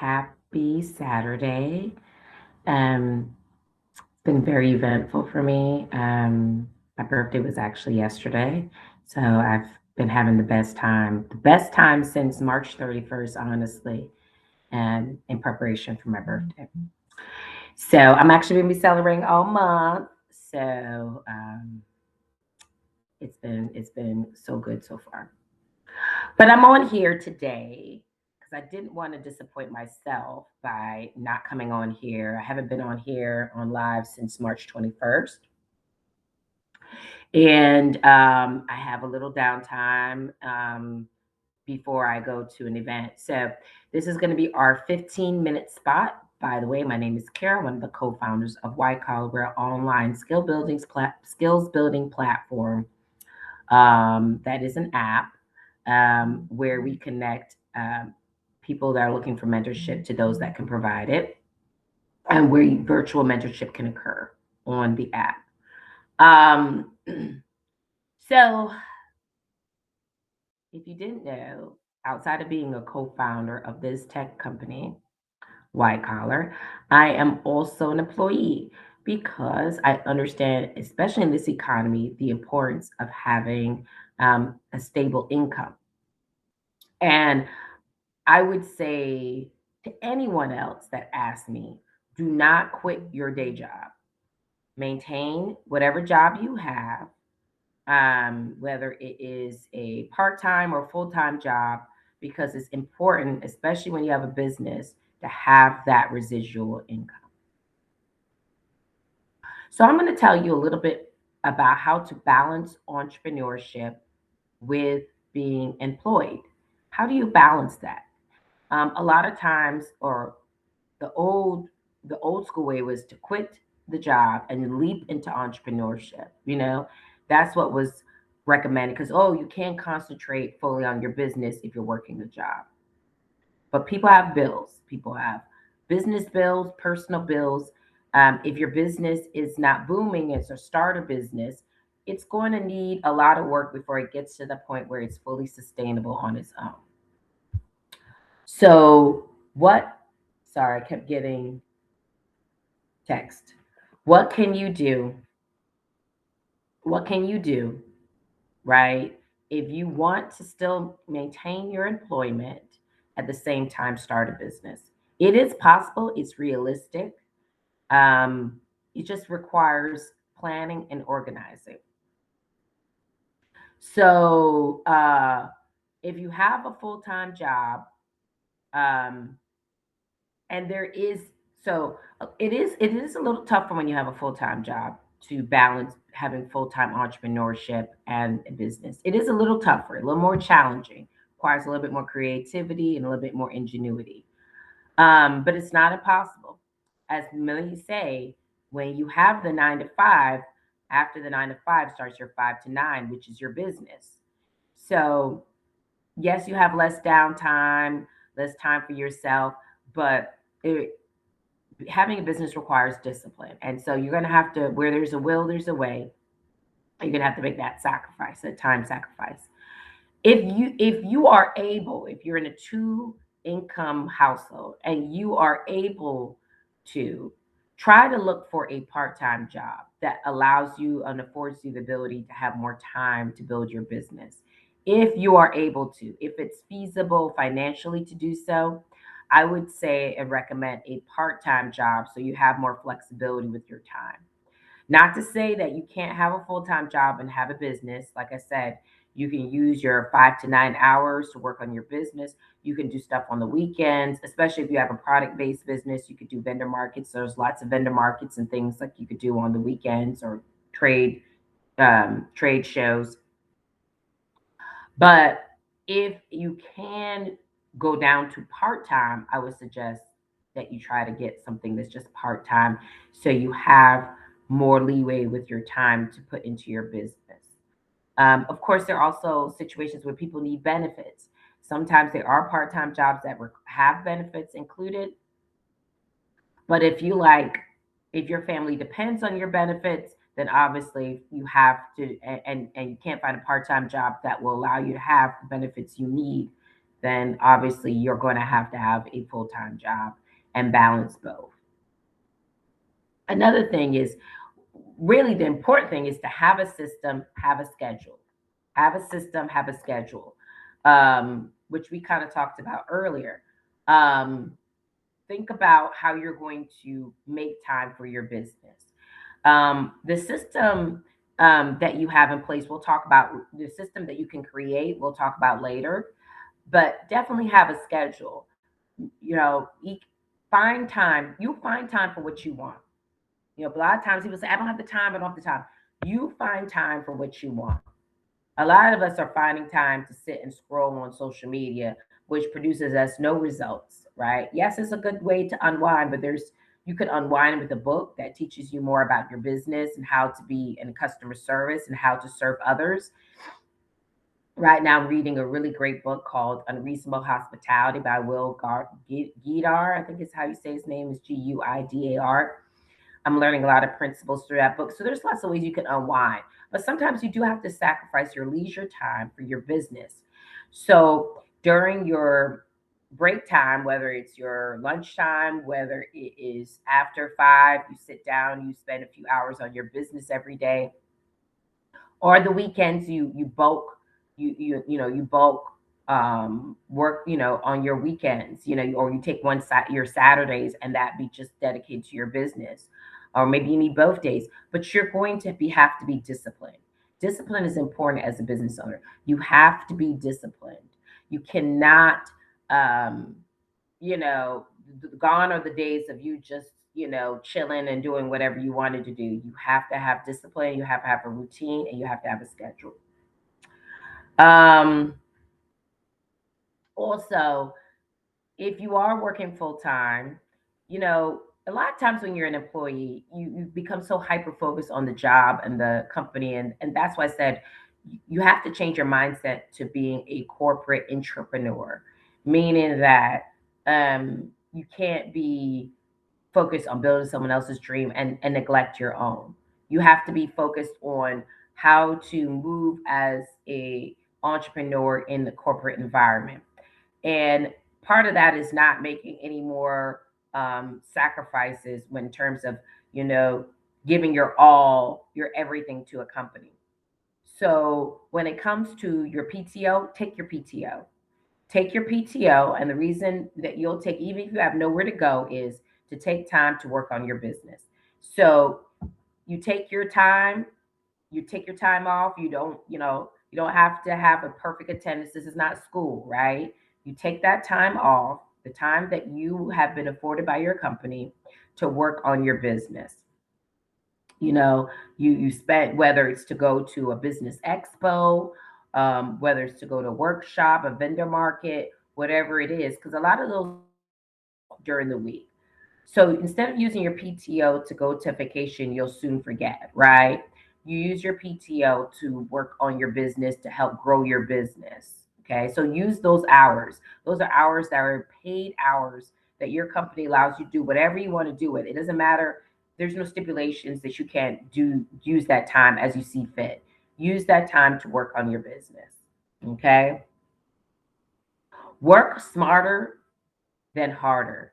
Happy Saturday. It's been very eventful for me. My birthday was actually yesterday, so I've been having the best time since March 31st, honestly, and in preparation for my birthday. So I'm actually going to be celebrating all month. So it's been so good so far. But I'm on here today because I didn't want to disappoint myself by not coming on here. I haven't been on here on live since March 21st. And I have a little downtime before I go to an event. So this is going to be our 15-minute spot. By the way, my name is Kara, one of the co-founders of Wite Collar. We're an online skills building platform. That is an app where we connect people that are looking for mentorship to those that can provide it, and where virtual mentorship can occur on the app. Um, so, if you didn't know, outside of being a co founder of this tech company, White Collar, I am also an employee because I understand, especially in this economy, the importance of having a stable income. And I would say to anyone else that asks me, do not quit your day job. Maintain whatever job you have, whether it is a part time or full time job, because it's important, especially when you have a business, to have that residual income. So, I'm going to tell you a little bit about how to balance entrepreneurship with being employed. How do you balance that? A lot of times, or the old the old school way was to quit the job and leap into entrepreneurship. That's what was recommended, because you can't concentrate fully on your business if you're working a job. But people have bills. People have business bills, personal bills. If your business is not booming, it's a starter business, it's going to need a lot of work before it gets to the point where it's fully sustainable on its own. So, what? Sorry, I kept getting text. What can you do? What can you do, right? If you want to still maintain your employment at the same time start a business. It is possible, it's realistic. Um, it just requires planning and organizing. So, if you have a full time job, um, and there is so it is a little tougher when you have a full-time job to balance having full-time entrepreneurship and a business. It is a little tougher, a little more challenging, requires a little bit more creativity and a little bit more ingenuity. But it's not impossible. As many say, when you have the 9 to 5, after the 9 to 5 starts your 5 to 9, which is your business. So yes, you have less downtime, less time for yourself, but it, having a business requires discipline. And so you're going to have to, where there's a will, there's a way. You're going to have to make that sacrifice, that time sacrifice. If you are able, if you're in a two income household and you are able to, try to look for a part-time job that allows you and affords you the ability to have more time to build your business. If you are able to, if it's feasible financially to do so, I would say and recommend a part-time job so you have more flexibility with your time. Not to say that you can't have a full time job and have a business. Like I said, you can use your 5 to 9 hours to work on your business. You can do stuff on the weekends, especially if you have a product based business. You could do vendor markets. There's lots of vendor markets and things like you could do on the weekends, or trade trade shows. But if you can go down to part time, I would suggest that you try to get something that's just part time so you have more leeway with your time to put into your business. Of course, there are also situations where people need benefits. Sometimes there are part time jobs that have benefits included, but if your family depends on your benefits, then obviously you have to, and you can't find a part time job that will allow you to have the benefits you need. then obviously you're going to have a full-time job and balance both. Another thing is, really the important thing is to have a system, have a schedule. Have a system, have a schedule, which we kind of talked about earlier. Um, think about how you're going to make time for your business. The system that you have in place, we'll talk about the system that you can create, we'll talk about later, but definitely have a schedule. You know, find time, you find time for what you want. You know, a lot of times people say, I don't have the time, I don't have the time. You find time for what you want. A lot of us are finding time to sit and scroll on social media, which produces us no results, right? Yes, it's a good way to unwind, but you could unwind with a book that teaches you more about your business and how to be in customer service and how to serve others. Right now, I'm reading a really great book called Unreasonable Hospitality by Guidar. I think is how you say his name is Guidar. I'm learning a lot of principles through that book. So there's lots of ways you can unwind, but sometimes you do have to sacrifice your leisure time for your business. So during your break time, whether it's your lunchtime, whether it is after 5, you sit down, you spend a few hours on your business every day, or the weekends you bulk you bulk work on your weekends, or you take your Saturdays and that be just dedicated to your business, or maybe you need both days, but you're going to have to be disciplined. Discipline is important as a business owner. You have to be disciplined. You cannot um gone are the days of you just chilling and doing whatever you wanted to do. You have to have discipline, you have to have a routine, and you have to have a schedule. um Also, if you are working full time, a lot of times when you're an employee, you become so hyper focused on the job and the company. And that's why I said you have to change your mindset to being a corporate entrepreneur, meaning that you can't be focused on building someone else's dream and neglect your own. You have to be focused on how to move as a entrepreneur in the corporate environment. And part of that is not making any more sacrifices in terms of, you know, giving your all, your everything to a company. So when it comes to your PTO, take your PTO. Take your PTO. And the reason that you'll take, even if you have nowhere to go, is to take time to work on your business. So you take your time, you take your time off. You don't have to have a perfect attendance. This is not school, right? You take that time off, the time that you have been afforded by your company to work on your business. You spent, whether it's to go to a business expo, whether it's to go to a workshop, a vendor market, whatever it is, because a lot of those during the week. So instead of using your PTO to go to vacation, you'll soon forget, right? You use your PTO to work on your business to help grow your business. Okay. So use those hours. Those are hours that are paid hours that your company allows you to do whatever you want to do with. It doesn't matter. There's no stipulations that you can't use that time as you see fit. Use that time to work on your business. Okay. Work smarter than harder.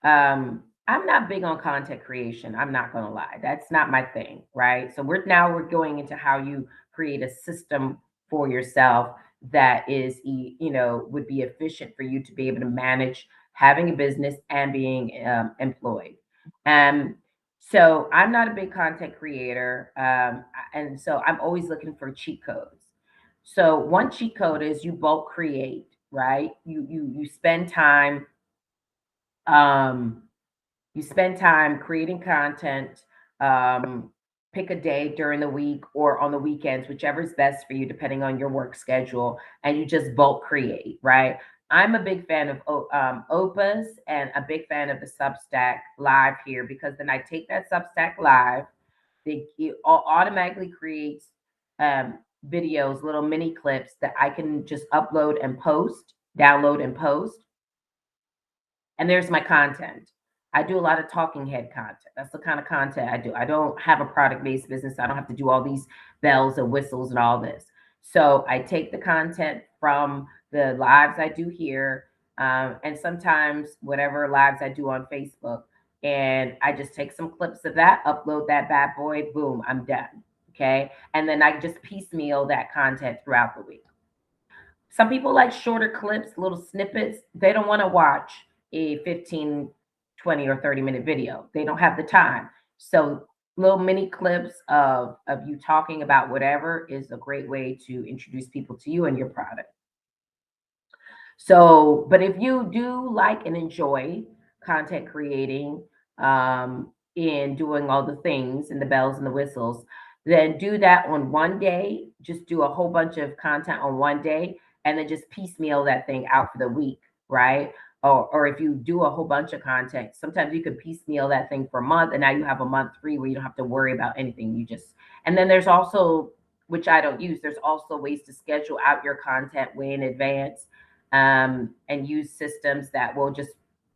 I'm not big on content creation. I'm not going to lie. That's not my thing, right? So we're going into how you create a system for yourself that is, would be efficient for you to be able to manage having a business and being employed. Um, so I'm not a big content creator, and so I'm always looking for cheat codes. So one cheat code is you bulk create, right? You spend time um, you spend time creating content. Um, Pick a day during the week or on the weekends, whichever is best for you, depending on your work schedule, and you just bulk create, right? I'm a big fan of Opus and a big fan of the Substack Live here, because then I take that Substack Live, it automatically creates um, videos, little mini clips that I can just upload and post, download and post, and there's my content. I do a lot of talking head content. That's the kind of content I do. I don't have a product based business. I don't have to do all these bells and whistles and all this. So I take the content from the lives I do here, and sometimes whatever lives I do on Facebook. And I just take some clips of that, upload that bad boy, boom, I'm done. Okay. And then I just piecemeal that content throughout the week. Some people like shorter clips, little snippets. They don't want to watch a 15, 20, or 30-minute video. They don't have the time. So little mini clips of you talking about whatever is a great way to introduce people to you and your product. So, but if you do like and enjoy content creating, and doing all the things and the bells and the whistles, then do that on one day. Just do a whole bunch of content on one day and then just piecemeal that thing out for the week, right? Or if you do a whole bunch of content, sometimes you could piecemeal that thing for a month and now you have a month free where you don't have to worry about anything. You just, and then there's also, which I don't use, there's also ways to schedule out your content way in advance, and use systems that will just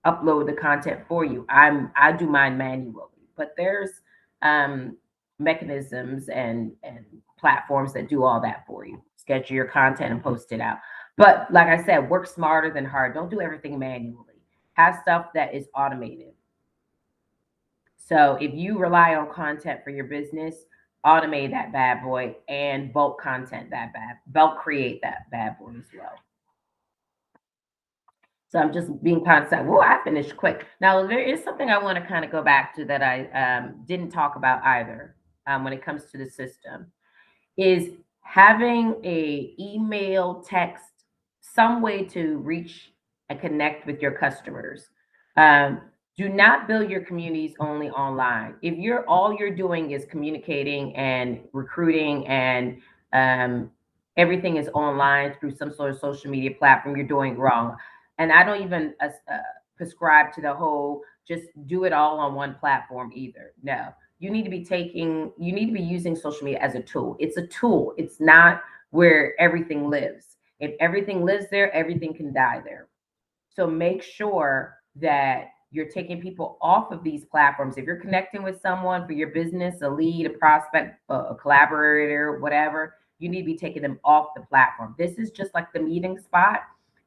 upload the content for you. I do mine manually, but there's um, mechanisms and platforms that do all that for you. Schedule your content and post it out. But like I said, work smarter than hard. Don't do everything manually. Have stuff that is automated. So if you rely on content for your business, automate that bad boy and bulk content bulk create that bad boy as well. So I'm just being kind of sad. Well, I finished quick. Now there is something I want to kind of go back to that I didn't talk about either, when it comes to the system, is having a email, text, some way to reach and connect with your customers. Um, do not build your communities only online. If you're all you're doing is communicating and recruiting and um, everything is online through some sort of social media platform, you're doing wrong. And I don't even prescribe to the whole just do it all on one platform either. No, you need to be using social media as a tool. It's a tool. It's not where everything lives. If everything lives there, everything can die there. So make sure that you're taking people off of these platforms. If you're connecting with someone for your business, a lead, a prospect, a collaborator, whatever, you need to be taking them off the platform. This is just like the meeting spot,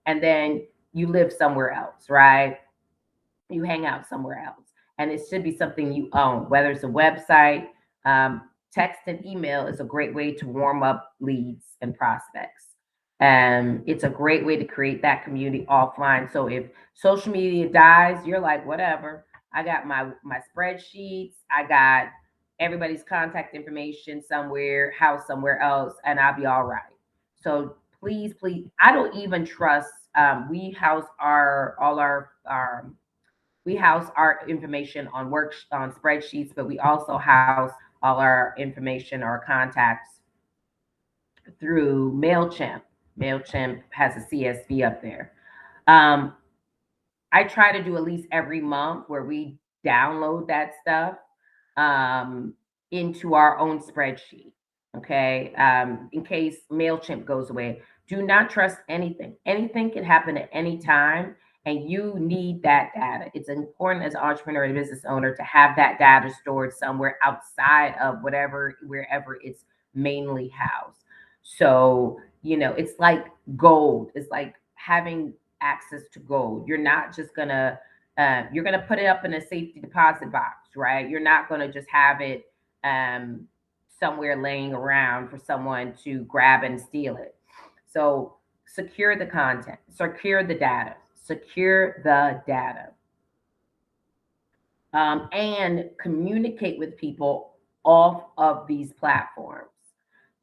and then you live somewhere else, right? You hang out somewhere else. And it should be something you own, whether it's a website. Text and email is a great way to warm up leads and prospects. It's a great way to create that community offline. So if social media dies, you're like, whatever. I got my spreadsheets, I got everybody's contact information somewhere, house somewhere else, and I'll be all right. So please, please, I don't even trust. We house our all our we house our information on spreadsheets, but we also house all our information, our contacts, through Mailchimp. Mailchimp has a CSV up there. Um, I try to do at least every month where we download that stuff, um, into our own spreadsheet. Okay. In case MailChimp goes away, do not trust anything. Anything can happen at any time, and you need that data. It's important as an entrepreneur and business owner to have that data stored somewhere outside of wherever it's mainly housed. So, it's like gold. It's like having access to gold. You're gonna put it up in a safety deposit box, right? You're not gonna just have it um, somewhere laying around for someone to grab and steal it. So secure the content, secure the data, secure the data, and communicate with people off of these platforms.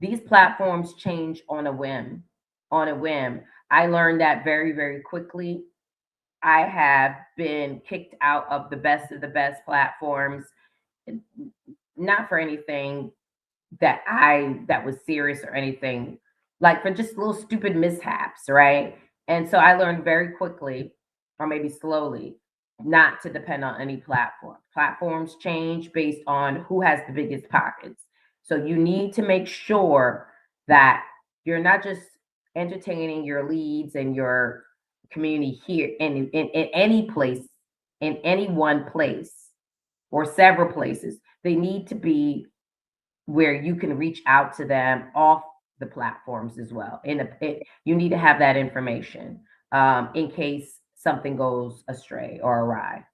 These platforms change on a whim. On a whim. I learned that very, very quickly. I have been kicked out of the best of the best platforms, not for anything that was serious or anything, like for just little stupid mishaps, right? And so I learned very quickly, or maybe slowly, not to depend on any platform. Platforms change based on who has the biggest pockets. So you need to make sure that you're not just entertaining your leads and your community here in any place, in any one place or several places. They need to be where you can reach out to them off the platforms as well. You need to have that information in case something goes astray or awry.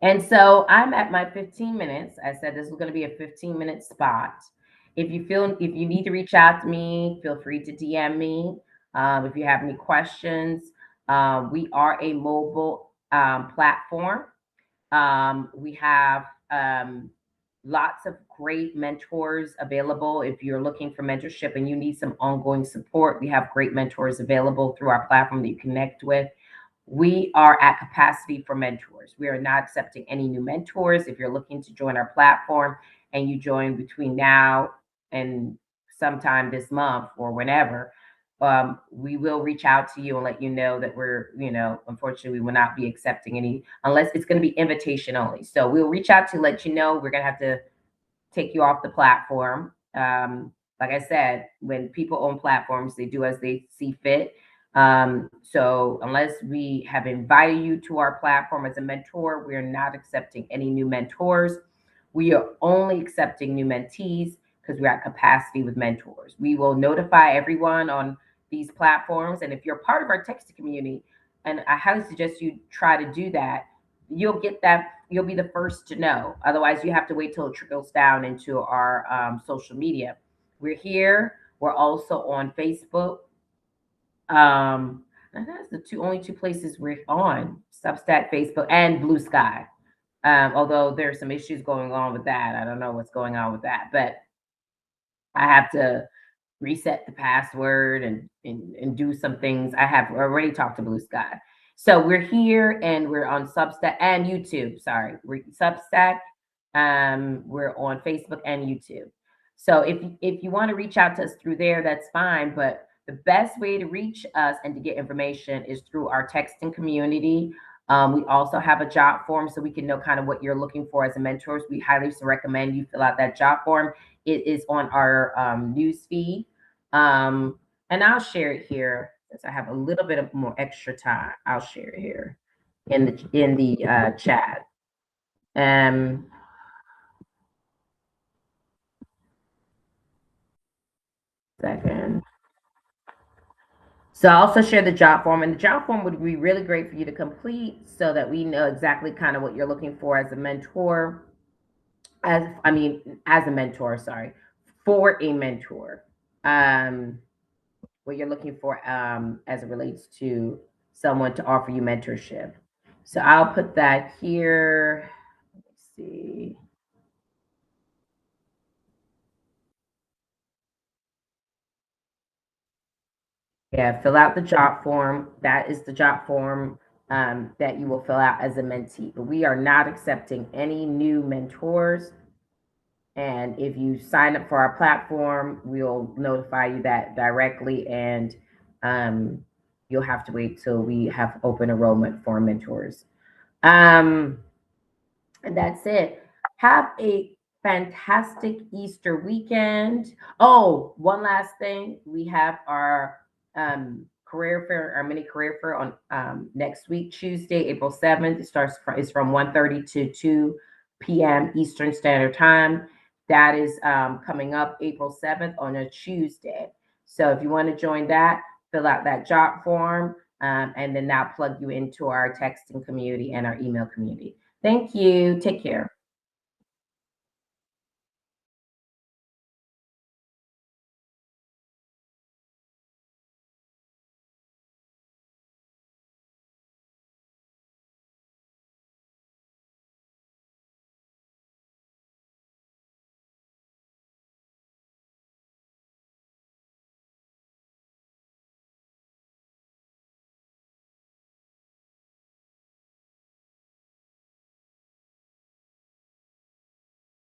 And so I'm at my 15 minutes. I said this was going to be a 15-minute spot. If you need to reach out to me, feel free to DM me. If you have any questions, we are a mobile platform. We have lots of great mentors available. If you're looking for mentorship and you need some ongoing support, we have great mentors available through our platform that you connect with. We are at capacity for mentors. We are not accepting any new mentors. If you're looking to join our platform and you join between now and sometime this month or whenever, we will reach out to you and let you know that unfortunately, we will not be accepting any unless it's going to be invitation only. So we'll reach out to let you know we're going to have to take you off the platform. Like I said, when people own platforms, they do as they see fit. So unless we have invited you to our platform as a mentor, we are not accepting any new mentors. We are only accepting new mentees because we're at capacity with mentors. We will notify everyone on these platforms. And if you're part of our texting community, and I highly suggest you try to do that, you'll be the first to know. Otherwise, you have to wait till it trickles down into our social media. We're here. We're also on Facebook. And that's the only two places we're on: Substack, Facebook, and Blue Sky. Although there's some issues going on with that. I don't know what's going on with that, but I have to reset the password and do some things. I have already talked to Blue Sky. So we're here and we're on Substack and YouTube. Sorry, we're Substack. We're on Facebook and YouTube. So if you want to reach out to us through there, that's fine. But the best way to reach us and to get information is through our texting community. We also have a job form so we can know kind of what you're looking for as a mentor. We highly recommend you fill out that job form. It is on our news feed. And I'll share it here since I have a little bit of more extra time. I'll share it here in the chat. Second. So I also share the job form, and the job form would be really great for you to complete so that we know exactly kind of what you're looking for as a mentor. As a mentor, sorry, for a mentor. What you're looking for as it relates to someone to offer you mentorship. So I'll put that here. Let's see. Yeah, fill out the job form. That is the job form that you will fill out as a mentee. But we are not accepting any new mentors. And if you sign up for our platform, we'll notify you that directly, and you'll have to wait till we have open enrollment for mentors. And that's it. Have a fantastic Easter weekend. Oh, one last thing. We have our career fair, our mini career fair on next week, Tuesday, April 7th. It's from 1:30 to 2 p.m. Eastern Standard Time. That is coming up April 7th on a Tuesday. So if you want to join that, fill out that job form, and then that'll plug you into our texting community and our email community. Thank you. Take care.